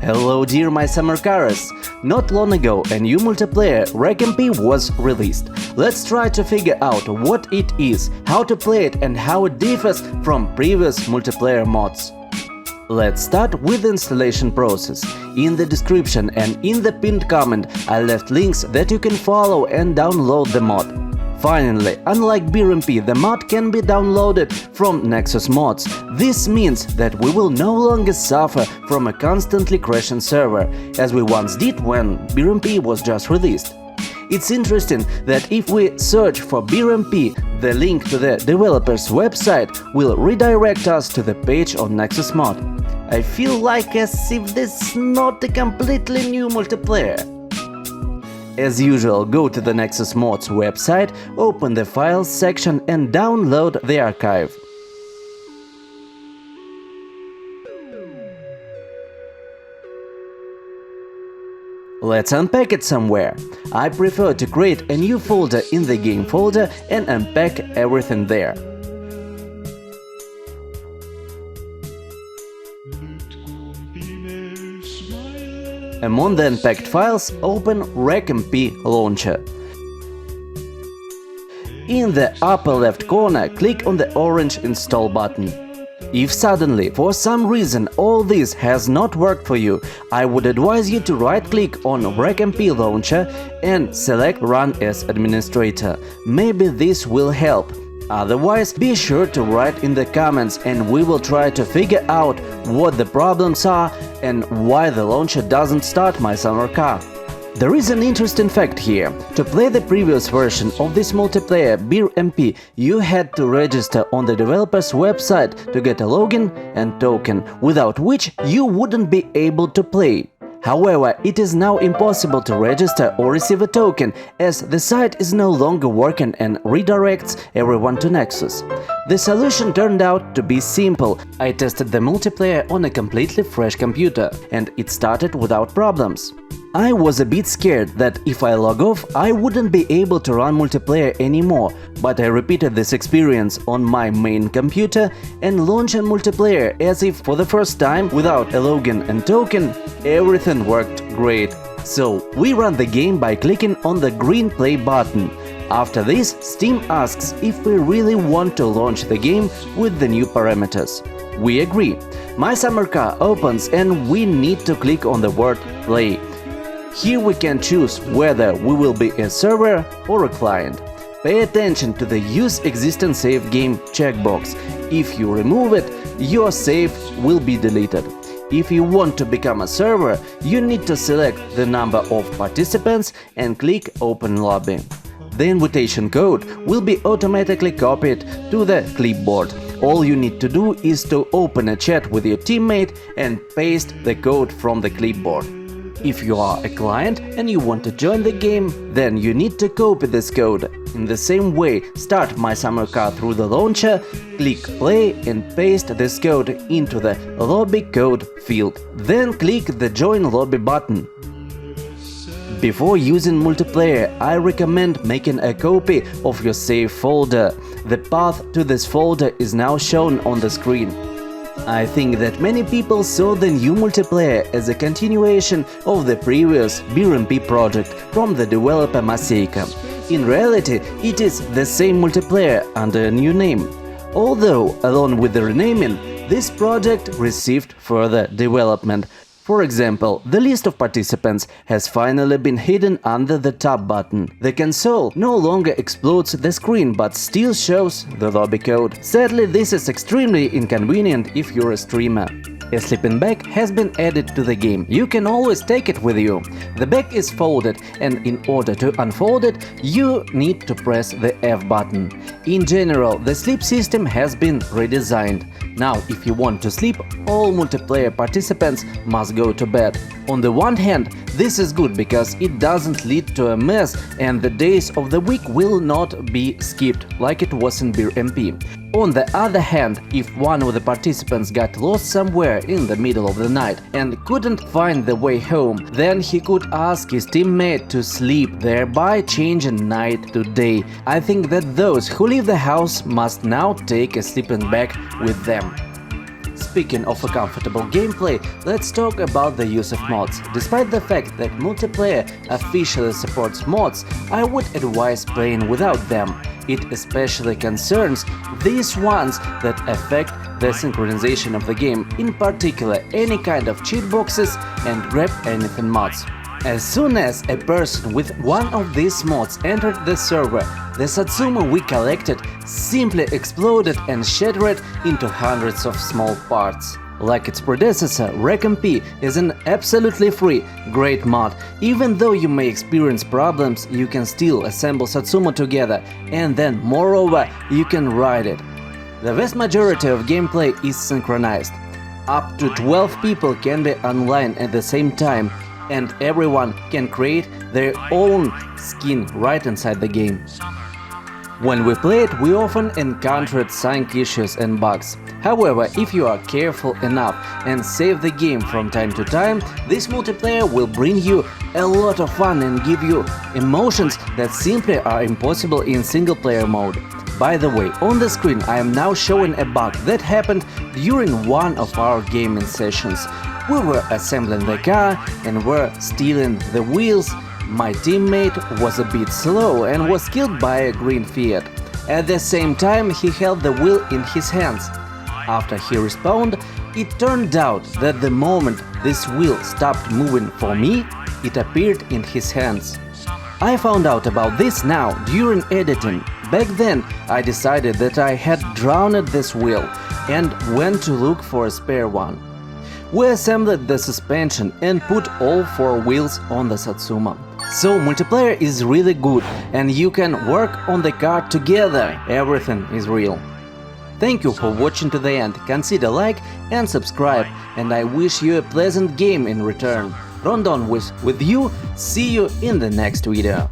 Hello dear my summer cars! Not long ago a new multiplayer WreckMP was released. Let's try to figure out what it is, how to play it and how it differs from previous multiplayer mods. Let's start with the installation process. In the description and in the pinned comment I left links that you can follow and download the mod. Finally, unlike WreckMP, the mod can be downloaded from Nexus Mods. This means that we will no longer suffer from a constantly crashing server, as we once did when WreckMP was just released. It's interesting that if we search for WreckMP, the link to the developer's website will redirect us to the page on Nexus Mod. I feel like as if this is not a completely new multiplayer. As usual, go to the Nexus Mods website, open the Files section and download the archive. Let's unpack it somewhere. I prefer to create a new folder in the game folder and unpack everything there. Among the unpacked files, open WreckMP launcher. In the upper left corner, click on the orange install button. If suddenly, for some reason, all this has not worked for you, I would advise you to right-click on WreckMP launcher and select Run as administrator. Maybe this will help. Otherwise, be sure to write in the comments and we will try to figure out what the problems are and why the launcher doesn't start my summer car. There is an interesting fact here. To play the previous version of this multiplayer WreckMP, you had to register on the developer's website to get a login and token, without which you wouldn't be able to play. However, it is now impossible to register or receive a token, as the site is no longer working and redirects everyone to Nexus. The solution turned out to be simple. I tested the multiplayer on a completely fresh computer, and it started without problems. I was a bit scared that if I log off, I wouldn't be able to run multiplayer anymore, but I repeated this experience on my main computer and launched a multiplayer as if for the first time, without a login and token, everything worked great. So we run the game by clicking on the green play button. After this, Steam asks if we really want to launch the game with the new parameters. We agree. My summer car opens and we need to click on the word play. Here we can choose whether we will be a server or a client. Pay attention to the Use Existing Save Game checkbox. If you remove it, your save will be deleted. If you want to become a server, you need to select the number of participants and click Open Lobby. The invitation code will be automatically copied to the clipboard. All you need to do is to open a chat with your teammate and paste the code from the clipboard. If you are a client and you want to join the game, then you need to copy this code. In the same way, start My Summer Car through the launcher, click play and paste this code into the lobby code field. Then click the Join Lobby button. Before using multiplayer, I recommend making a copy of your save folder. The path to this folder is now shown on the screen. I think that many people saw the new multiplayer as a continuation of the previous WreckMP project from the developer Maseika. In reality, it is the same multiplayer under a new name. Although, along with the renaming, this project received further development. For example, the list of participants has finally been hidden under the tab button. The console no longer explodes the screen but still shows the lobby code. Sadly, this is extremely inconvenient if you're a streamer. A sleeping bag has been added to the game. You can always take it with you. The bag is folded, and in order to unfold it, you need to press the F button. In general, the sleep system has been redesigned. Now, if you want to sleep, all multiplayer participants must go to bed. On the one hand, this is good because it doesn't lead to a mess and the days of the week will not be skipped like it was in WreckMP. On the other hand, if one of the participants got lost somewhere in the middle of the night and couldn't find the way home, then he could ask his teammate to sleep, thereby changing night to day. I think that those who leave the house must now take a sleeping bag with them. Speaking of a comfortable gameplay, let's talk about the use of mods. Despite the fact that multiplayer officially supports mods, I would advise playing without them. It especially concerns these ones that affect the synchronization of the game, in particular any kind of cheat boxes and grab anything mods. As soon as a person with one of these mods entered the server, the Satsuma we collected simply exploded and shattered into hundreds of small parts. Like its predecessor, WreckMP is an absolutely free, great mod. Even though you may experience problems, you can still assemble Satsuma together, and then, moreover, you can ride it. The vast majority of gameplay is synchronized. Up to 12 people can be online at the same time, and everyone can create their own skin right inside the game. When we played, we often encountered sync issues and bugs. However, if you are careful enough and save the game from time to time, this multiplayer will bring you a lot of fun and give you emotions that simply are impossible in single-player mode. By the way, on the screen I am now showing a bug that happened during one of our gaming sessions. We were assembling the car and were stealing the wheels. My teammate was a bit slow and was killed by a green Fiat. At the same time, he held the wheel in his hands. After he respawned, it turned out that the moment this wheel stopped moving for me, it appeared in his hands. I found out about this now during editing. Back then, I decided that I had drowned this wheel and went to look for a spare one. We assembled the suspension and put all 4 wheels on the Satsuma. So multiplayer is really good and you can work on the car together, everything is real. Thank you for watching to the end, consider like and subscribe, and I wish you a pleasant game in return. Rondon was with you, see you in the next video.